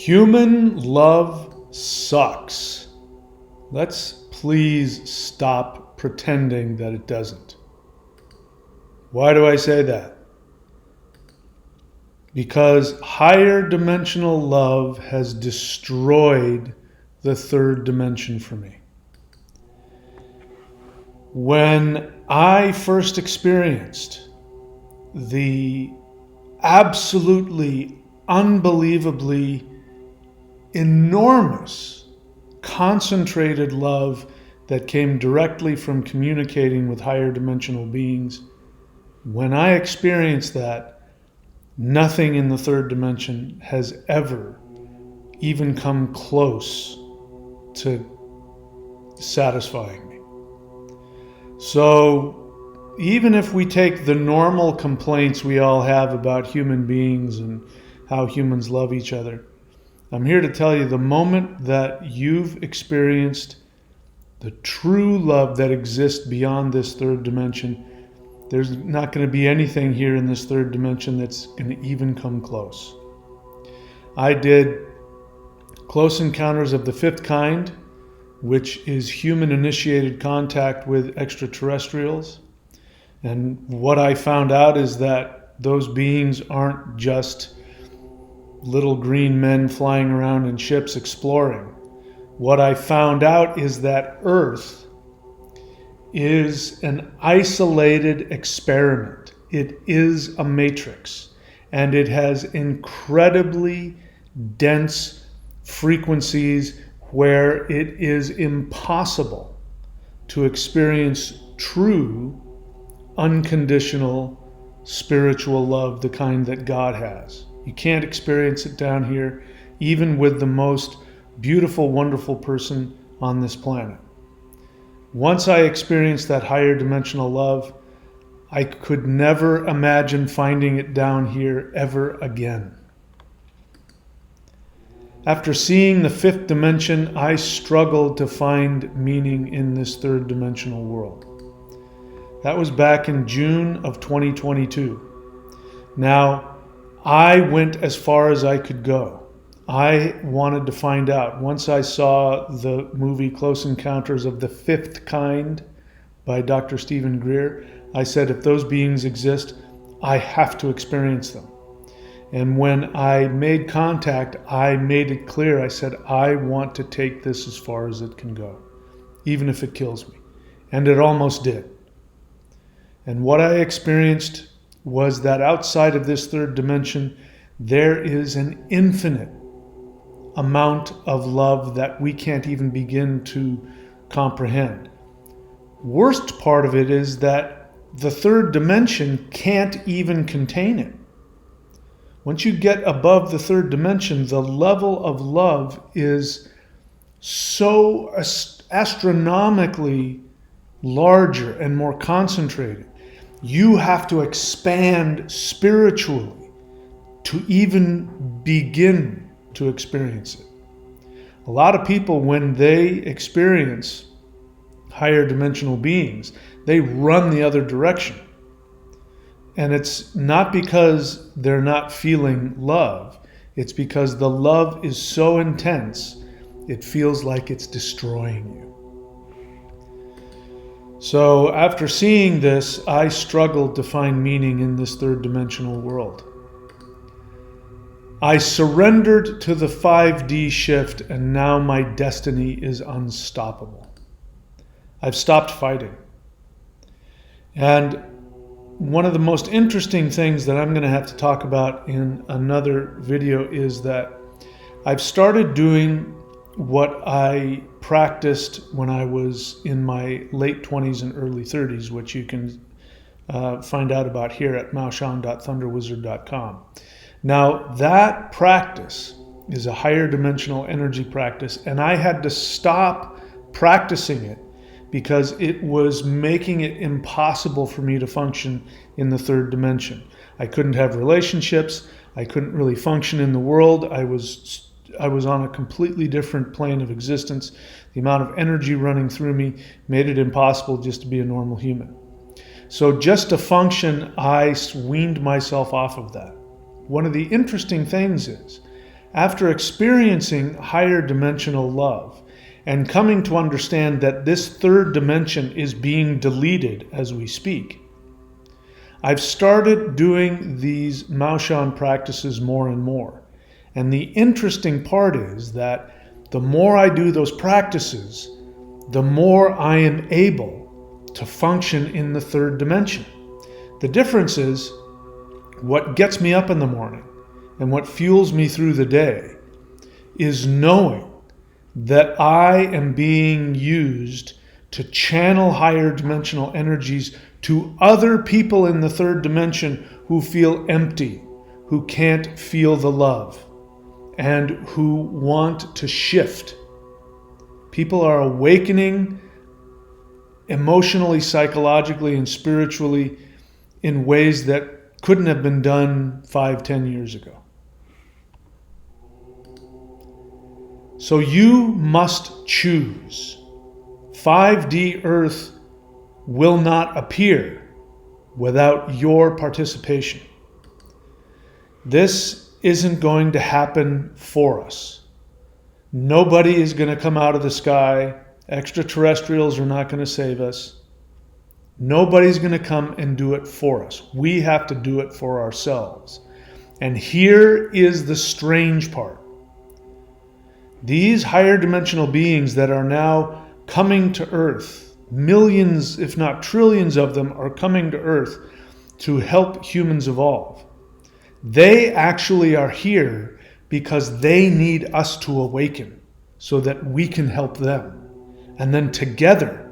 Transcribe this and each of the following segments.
Human love sucks. Let's please stop pretending that it doesn't. Why do I say that? Because higher dimensional love has destroyed the third dimension for me. When I first experienced the absolutely, unbelievably enormous, concentrated love that came directly from communicating with higher dimensional beings, when I experienced that, nothing in the third dimension has ever even come close to satisfying me. So even if we take the normal complaints we all have about human beings and how humans love each other, I'm here to tell you, the moment that you've experienced the true love that exists beyond this third dimension, there's not going to be anything here in this third dimension that's going to even come close. I did Close Encounters of the Fifth Kind, which is human-initiated contact with extraterrestrials. And what I found out is that those beings aren't just little green men flying around in ships exploring. What I found out is that Earth is an isolated experiment. It is a matrix, and it has incredibly dense frequencies where it is impossible to experience true, unconditional spiritual love, the kind that God has. You can't experience it down here, even with the most beautiful, wonderful person on this planet. Once I experienced that higher dimensional love, I could never imagine finding it down here ever again. After seeing the fifth dimension, I struggled to find meaning in this third dimensional world. That was back in June of 2022. Now, I went as far as I could go. I wanted to find out. Once I saw the movie Close Encounters of the Fifth Kind by Dr. Stephen Greer, I said, if those beings exist, I have to experience them. And when I made contact, I made it clear. I said, I want to take this as far as it can go, even if it kills me. And it almost did. And what I experienced was that outside of this third dimension, there is an infinite amount of love that we can't even begin to comprehend. Worst part of it is that the third dimension can't even contain it. Once you get above the third dimension, the level of love is so astronomically larger and more concentrated. You have to expand spiritually to even begin to experience it. A lot of people, when they experience higher dimensional beings, they run the other direction. And it's not because they're not feeling love. It's because the love is so intense, it feels like it's destroying you. So after seeing this, I struggled to find meaning in this third dimensional world. I surrendered to the 5D shift, and now my destiny is unstoppable. I've stopped fighting. And one of the most interesting things that I'm going to have to talk about in another video is that I've started doing what I practiced when I was in my late 20s and early 30s, which you can find out about here at maoshang.thunderwizard.com. Now, that practice is a higher dimensional energy practice, and I had to stop practicing it because it was making it impossible for me to function in the third dimension. I couldn't have relationships. I couldn't really function in the world. I was on a completely different plane of existence. The amount of energy running through me made it impossible just to be a normal human. So just to function, I weaned myself off of that. One of the interesting things is, after experiencing higher dimensional love and coming to understand that this third dimension is being deleted as we speak, I've started doing these Maoshan practices more and more. And the interesting part is that the more I do those practices, the more I am able to function in the third dimension. The difference is what gets me up in the morning and what fuels me through the day is knowing that I am being used to channel higher dimensional energies to other people in the third dimension who feel empty, who can't feel the love, and who want to shift. People are awakening emotionally, psychologically, and spiritually in ways that couldn't have been done 5-10 years ago. So you must choose. 5D Earth will not appear without your participation. This isn't going to happen for us. Nobody is going to come out of the sky. Extraterrestrials are not going to save us. Nobody's going to come and do it for us. We have to do it for ourselves. And here is the strange part. These higher dimensional beings that are now coming to Earth, millions, if not trillions of them are coming to Earth to help humans evolve. They actually are here because they need us to awaken so that we can help them. And then together,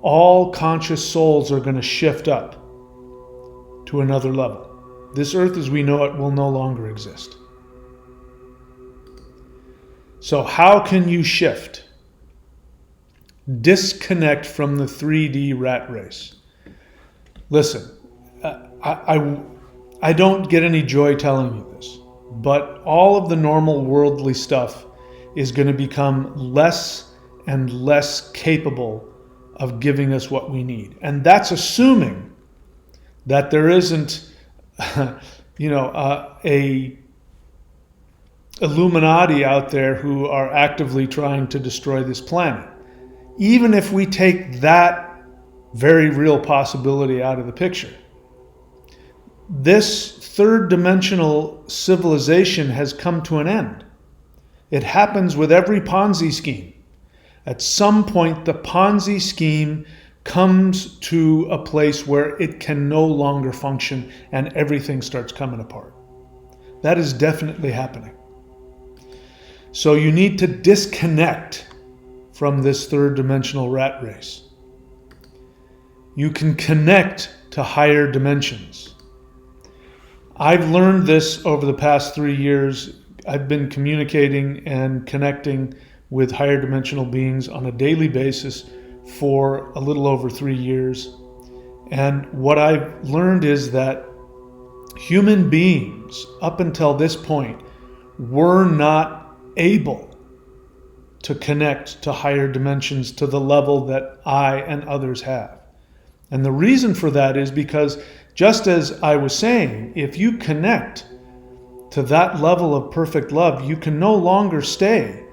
all conscious souls are going to shift up to another level. This Earth as we know it will no longer exist. So how can you shift? Disconnect from the 3D rat race. Listen, I don't get any joy telling you this, but all of the normal worldly stuff is going to become less and less capable of giving us what we need. And that's assuming that there isn't, a Illuminati out there who are actively trying to destroy this planet. Even if we take that very real possibility out of the picture, this third dimensional civilization has come to an end. It happens with every Ponzi scheme. At some point, the Ponzi scheme comes to a place where it can no longer function and everything starts coming apart. That is definitely happening. So you need to disconnect from this third dimensional rat race. You can connect to higher dimensions. I've learned this over the past 3 years. I've been communicating and connecting with higher dimensional beings on a daily basis for a little over 3 years. And what I've learned is that human beings, up until this point, were not able to connect to higher dimensions to the level that I and others have. And the reason for that is because, just as I was saying, if you connect to that level of perfect love, you can no longer stay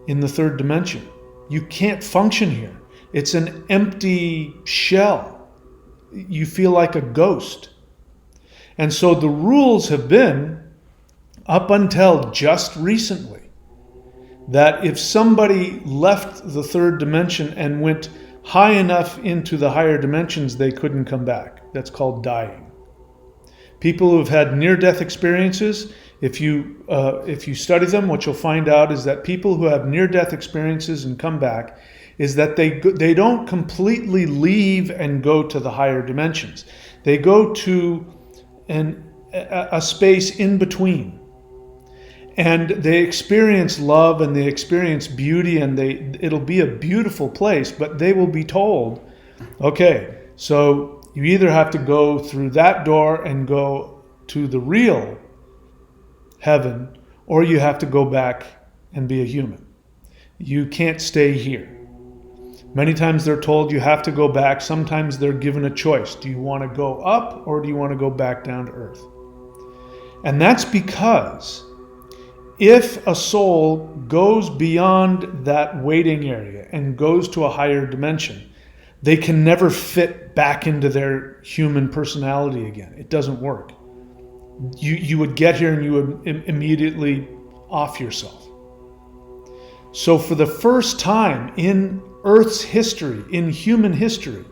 in the third dimension. You can't function here. It's an empty shell. You feel like a ghost. And so the rules have been, up until just recently, that if somebody left the third dimension and went high enough into the higher dimensions, they couldn't come back. That's called dying. People who have had near-death experiences, if you study them, what you'll find out is that people who have near-death experiences and come back is that they don't completely leave and go to the higher dimensions. They go to a space in between. And they experience love and they experience beauty, and it'll be a beautiful place, but they will be told, okay, so you either have to go through that door and go to the real heaven, or you have to go back and be a human. You can't stay here. Many times they're told you have to go back. Sometimes they're given a choice. Do you want to go up or do you want to go back down to earth? And that's because if a soul goes beyond that waiting area and goes to a higher dimension, they can never fit back into their human personality again. It doesn't work. You would get here and you would immediately off yourself. So for the first time in Earth's history, in human history,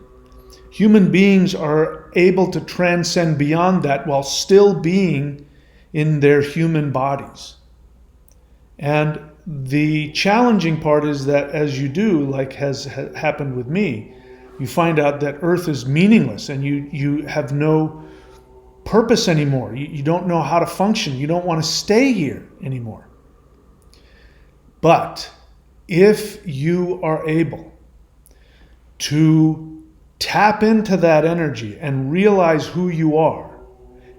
human beings are able to transcend beyond that while still being in their human bodies. And the challenging part is that as you do, like has happened with me, you find out that Earth is meaningless and you have no purpose anymore. You don't know how to function. You don't want to stay here anymore. But if you are able to tap into that energy and realize who you are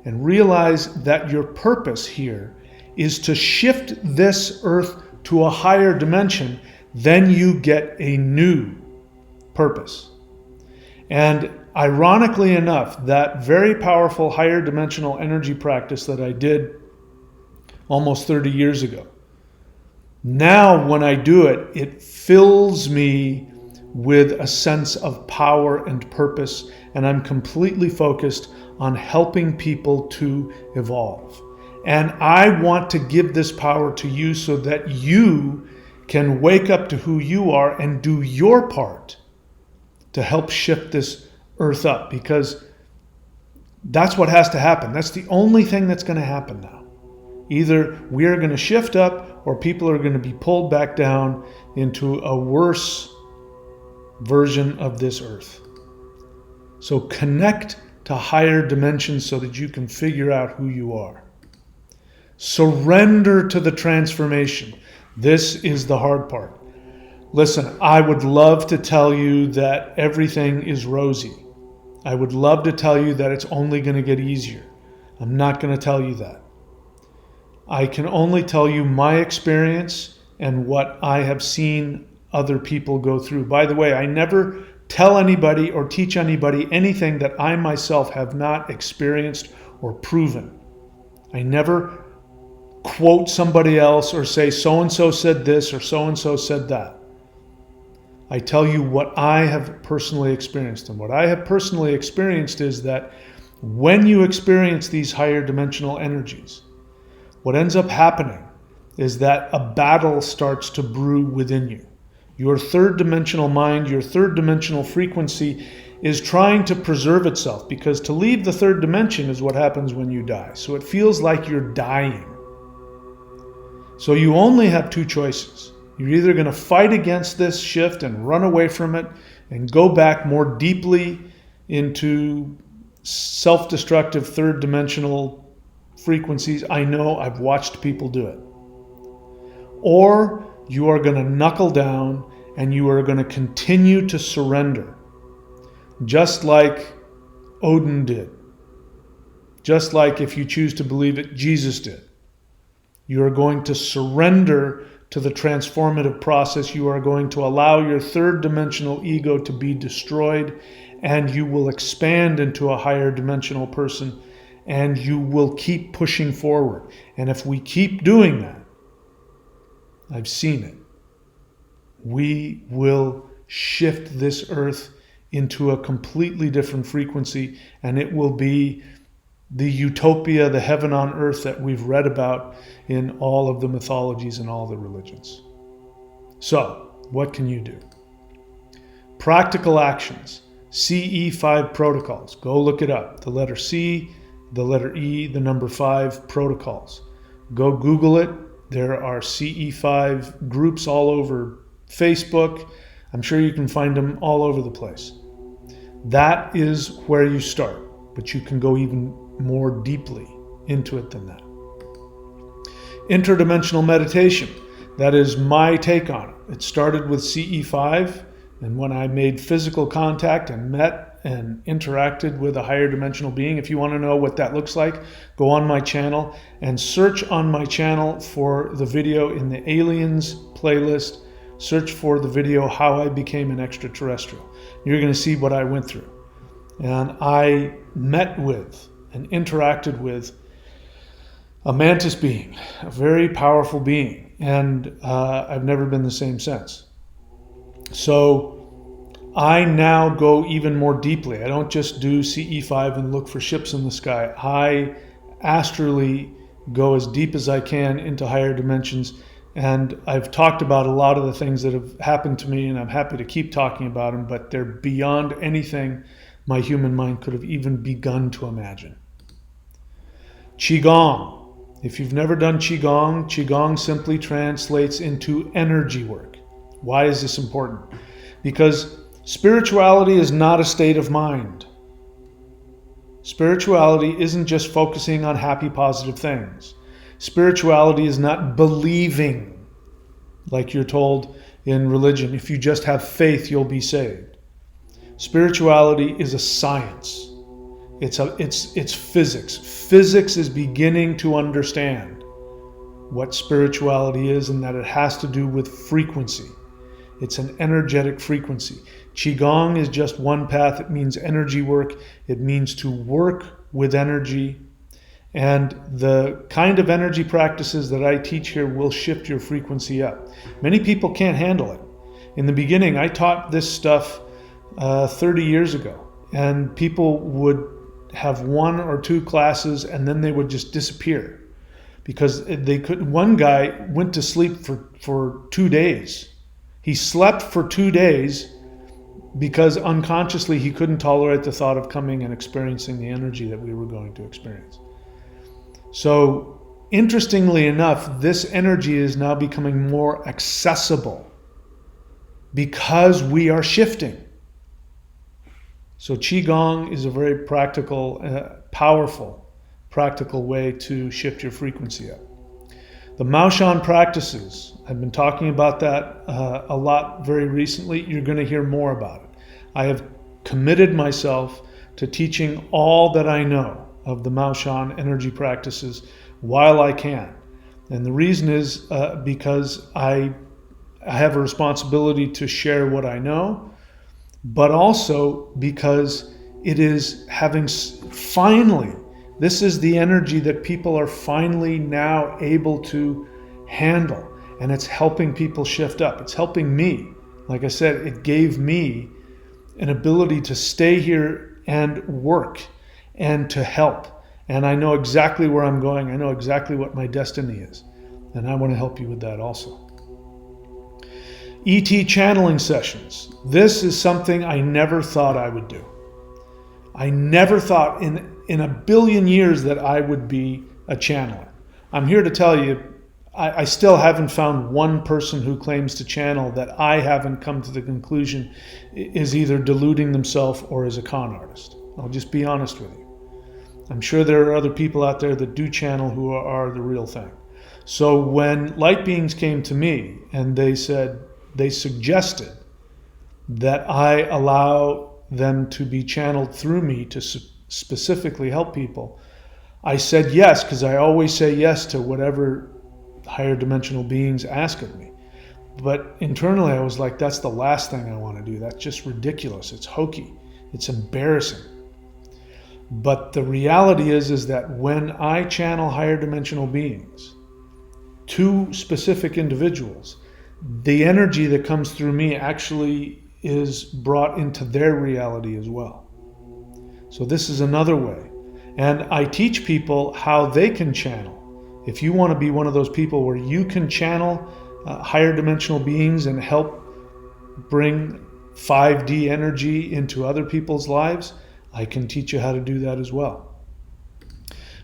and realize that your purpose here is to shift this Earth to a higher dimension, then you get a new purpose. And ironically enough, that very powerful higher dimensional energy practice that I did almost 30 years ago, now when I do it, it fills me with a sense of power and purpose, and I'm completely focused on helping people to evolve. And I want to give this power to you so that you can wake up to who you are and do your part to help shift this Earth up, because that's what has to happen. That's the only thing that's going to happen now. Either we are going to shift up or people are going to be pulled back down into a worse version of this Earth. So connect to higher dimensions so that you can figure out who you are. Surrender to the transformation. This is the hard part. Listen, I would love to tell you that everything is rosy. I would love to tell you that it's only going to get easier. I'm not going to tell you that. I can only tell you my experience and what I have seen other people go through. By the way, I never tell anybody or teach anybody anything that I myself have not experienced or proven. I never quote somebody else or say so-and-so said this or so-and-so said that. I tell you what I have personally experienced. And what I have personally experienced is that when you experience these higher dimensional energies, what ends up happening is that a battle starts to brew within you. Your third dimensional mind, your third dimensional frequency is trying to preserve itself, because to leave the third dimension is what happens when you die. So it feels like you're dying. So you only have two choices. You're either going to fight against this shift and run away from it and go back more deeply into self-destructive third dimensional frequencies. I know, I've watched people do it. Or you are going to knuckle down and you are going to continue to surrender, just like Odin did. Just like, if you choose to believe it, Jesus did. You are going to surrender to the transformative process. You are going to allow your third dimensional ego to be destroyed, and you will expand into a higher dimensional person, and you will keep pushing forward. And if we keep doing that, I've seen it, we will shift this Earth into a completely different frequency, and it will be the utopia, the heaven on earth that we've read about in all of the mythologies and all the religions. So, what can you do? Practical actions. CE5 protocols. Go look it up. The letter C, the letter E, the number 5 protocols. Go Google it. There are CE5 groups all over Facebook. I'm sure you can find them all over the place. That is where you start, but you can go even more deeply into it than that. Interdimensional meditation. That is my take on it. It started with CE5, and when I made physical contact and met and interacted with a higher dimensional being. If you want to know what that looks like, go on my channel and search on my channel for the video in the Aliens playlist. Search for the video, How I Became an Extraterrestrial. You're going to see what I went through. And I met with and interacted with a mantis being, a very powerful being, and I've never been the same since. So I now go even more deeply. I don't just do CE5 and look for ships in the sky. I astrally go as deep as I can into higher dimensions, and I've talked about a lot of the things that have happened to me, and I'm happy to keep talking about them, but they're beyond anything my human mind could have even begun to imagine. Qigong. If you've never done Qigong, Qigong simply translates into energy work. Why is this important? Because spirituality is not a state of mind. Spirituality isn't just focusing on happy, positive things. Spirituality is not believing, like you're told in religion. If you just have faith, you'll be saved. Spirituality is a science. It's physics. Physics is beginning to understand what spirituality is, and that it has to do with frequency. It's an energetic frequency. Qigong is just one path. It means energy work. It means to work with energy. And the kind of energy practices that I teach here will shift your frequency up. Many people can't handle it. In the beginning, I taught this stuff 30 years ago, and people would have 1 or 2 classes and then they would just disappear because they could. One guy went to sleep for 2 days. He slept for 2 days because unconsciously he couldn't tolerate the thought of coming and experiencing the energy that we were going to experience. So interestingly enough, this energy is now becoming more accessible because we are shifting. So Qigong is a very practical, powerful, practical way to shift your frequency up. The Maoshan practices, I've been talking about that a lot very recently. You're going to hear more about it. I have committed myself to teaching all that I know of the Maoshan energy practices while I can. And the reason is because I have a responsibility to share what I know, but also because it is having finally, this is the energy that people are finally now able to handle, and it's helping people shift up. It's helping me. Like I said, it gave me an ability to stay here and work and to help. And I know exactly where I'm going. I know exactly what my destiny is. And I want to help you with that also. ET channeling sessions. This is something I never thought I would do. I never thought in a billion years that I would be a channeler. I'm here to tell you, I still haven't found one person who claims to channel that I haven't come to the conclusion is either deluding themselves or is a con artist. I'll just be honest with you. I'm sure there are other people out there that do channel who are the real thing. So when light beings came to me and they suggested that I allow them to be channeled through me to specifically help people, I said yes, because I always say yes to whatever higher dimensional beings ask of me. But internally I was like, that's the last thing I want to do. That's just ridiculous. It's hokey. It's embarrassing. But the reality is that when I channel higher dimensional beings to specific individuals, the energy that comes through me actually is brought into their reality as well. So this is another way. And I teach people how they can channel. If you want to be one of those people where you can channel higher dimensional beings and help bring 5D energy into other people's lives, I can teach you how to do that as well.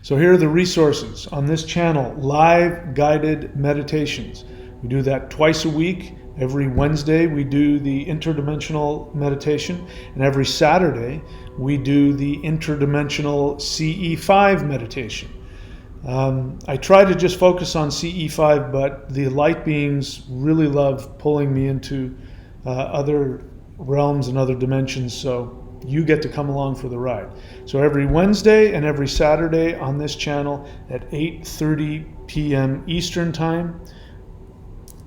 So here are the resources on this channel: live guided meditations. We do that twice a week. Every Wednesday we do the interdimensional meditation, and every Saturday we do the interdimensional CE5 meditation. I try to just focus on CE5, but the light beings really love pulling me into other realms and other dimensions, so you get to come along for the ride. So every Wednesday and every Saturday on this channel at 8:30 p.m. Eastern Time,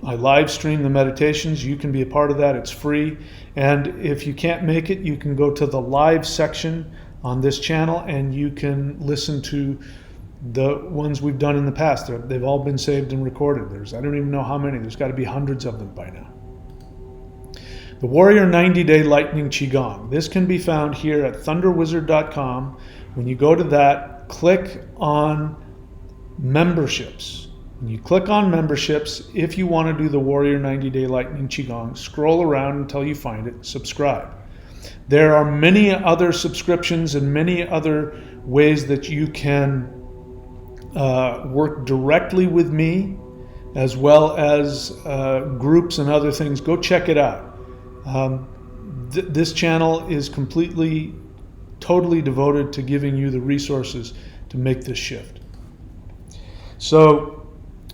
I live stream the meditations. You can be a part of that. It's free. And if you can't make it, you can go to the live section on this channel and you can listen to the ones we've done in the past. They've all been saved and recorded. I don't even know how many. There's got to be hundreds of them by now. The Warrior 90-Day Lightning Qigong. This can be found here at thunderwizard.com. When you go to that, click on memberships. When you click on memberships, if you want to do the Warrior 90-Day Lightning Qigong, scroll around until you find it, subscribe. There are many other subscriptions and many other ways that you can work directly with me, as well as groups and other things. Go check it out. This channel is totally devoted to giving you the resources to make this shift. So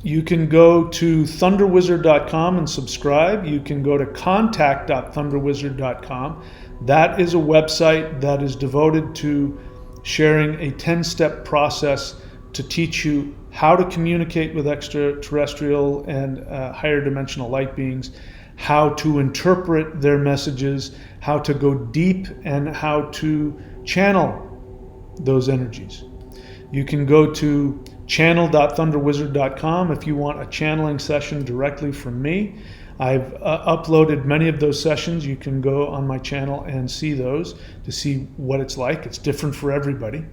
you can go to thunderwizard.com and subscribe. You can go to contact.thunderwizard.com. That is a website that is devoted to sharing a 10-step process to teach you how to communicate with extraterrestrial and higher dimensional light beings, how to interpret their messages, how to go deep, and how to channel those energies. You can go to channel.thunderwizard.com if you want a channeling session directly from me. I've uploaded many of those sessions. You can go on my channel and see those to see what it's like. It's different for everybody.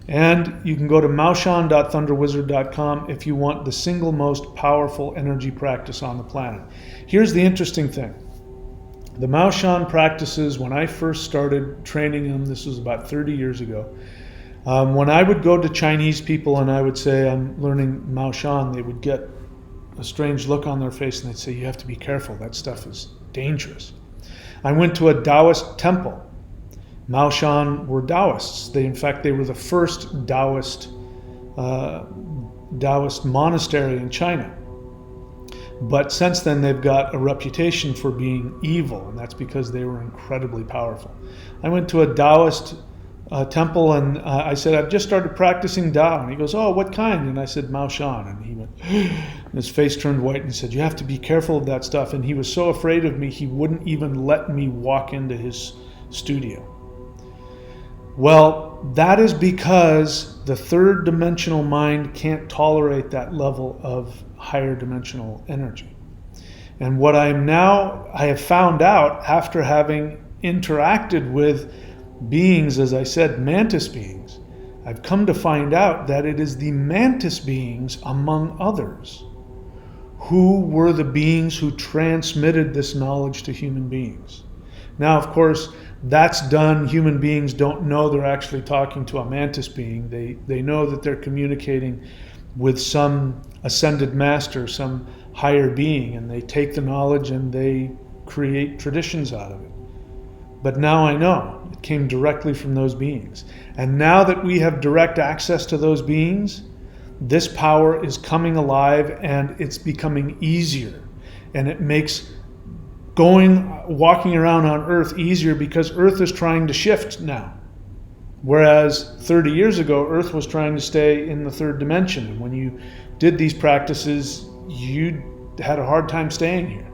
And you can go to maoshan.thunderwizard.com if you want the single most powerful energy practice on the planet. Here's the interesting thing. The Maoshan practices, when I first started training them, this was about 30 years ago, when I would go to Chinese people and I would say I'm learning Maoshan, they would get a strange look on their face and they'd say, you have to be careful, that stuff is dangerous. I went to a Taoist temple. Maoshan were Taoists. In fact, they were the first Taoist monastery in China. But since then, they've got a reputation for being evil, and that's because they were incredibly powerful. I went to a Taoist temple, and I said, I've just started practicing Tao. And he goes, oh, what kind? And I said, Maoshan. And he went, and his face turned white, and he said, you have to be careful of that stuff. And he was so afraid of me, he wouldn't even let me walk into his studio. Well, that is because the third dimensional mind can't tolerate that level of higher dimensional energy. And what I have found out after having interacted with beings, as I said, mantis beings, I've come to find out that it is the mantis beings, among others, who were the beings who transmitted this knowledge to human beings. Now, of course, that's done. Human beings don't know they're actually talking to a mantis being. They know that they're communicating with some ascended master, some higher being, and they take the knowledge and they create traditions out of it. But now I know it came directly from those beings. And now that we have direct access to those beings, this power is coming alive and it's becoming easier. And it makes walking around on Earth easier because Earth is trying to shift now. Whereas 30 years ago, Earth was trying to stay in the third dimension. And when you did these practices, you had a hard time staying here.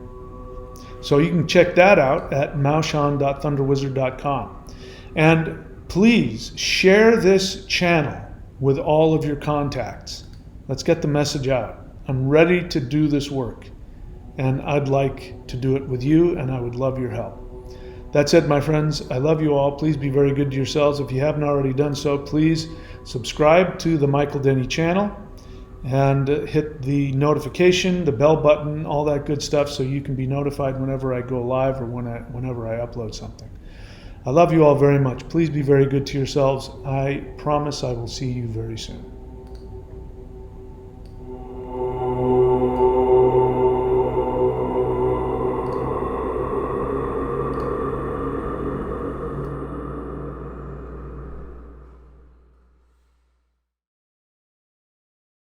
So you can check that out at maoshan.thunderwizard.com. And please share this channel with all of your contacts. Let's get the message out. I'm ready to do this work. And I'd like to do it with you, and I would love your help. That's it, my friends. I love you all. Please be very good to yourselves. If you haven't already done so, please subscribe to the Michael Denney channel and hit the notification, the bell button, all that good stuff, so you can be notified whenever I go live or whenever I upload something. I love you all very much. Please be very good to yourselves. I promise I will see you very soon.